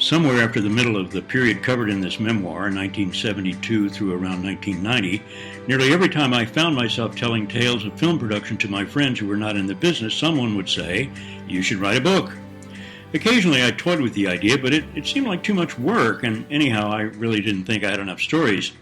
Somewhere after the middle of the period covered in this memoir, 1972 through around 1990, nearly every time I found myself telling tales of film production to my friends who were not in the business, someone would say, "You should write a book." Occasionally I toyed with the idea, but it seemed like too much work, and anyhow, I really didn't think I had enough stories.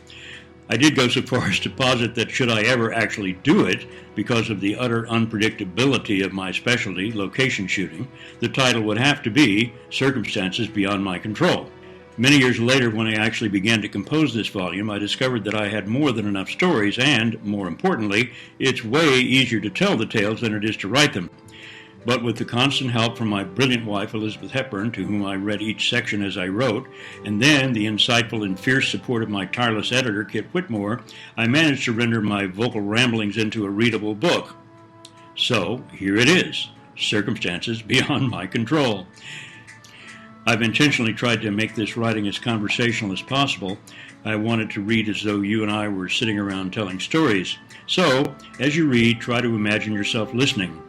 I did go so far as to posit that should I ever actually do it, because of the utter unpredictability of my specialty, location shooting, the title would have to be Circumstances Beyond My Control. Many years later, when I actually began to compose this volume, I discovered that I had more than enough stories, and, more importantly, it's way easier to tell the tales than it is to write them. But with the constant help from my brilliant wife, Elizabeth Hepburn, to whom I read each section as I wrote, and then the insightful and fierce support of my tireless editor, Kit Whitmore, I managed to render my vocal ramblings into a readable book. So, here it is, Circumstances Beyond My Control. I've intentionally tried to make this writing as conversational as possible. I wanted to read as though you and I were sitting around telling stories. So, as you read, try to imagine yourself listening.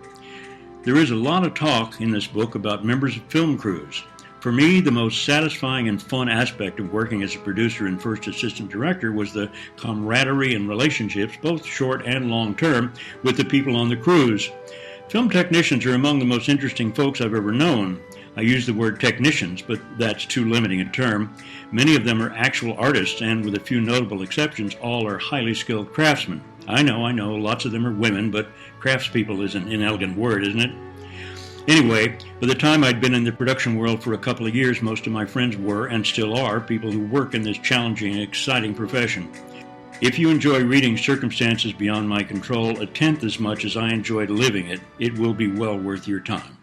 There is a lot of talk in this book about members of film crews. For me, the most satisfying and fun aspect of working as a producer and first assistant director was the camaraderie and relationships, both short and long term, with the people on the crews. Film technicians are among the most interesting folks I've ever known. I use the word technicians, but that's too limiting a term. Many of them are actual artists, and with a few notable exceptions, all are highly skilled craftsmen. I know, lots of them are women, but craftspeople is an inelegant word, isn't it? Anyway, by the time I'd been in the production world for a couple of years, most of my friends were, and still are, people who work in this challenging and exciting profession. If you enjoy reading Circumstances Beyond My Control a tenth as much as I enjoyed living it, it will be well worth your time.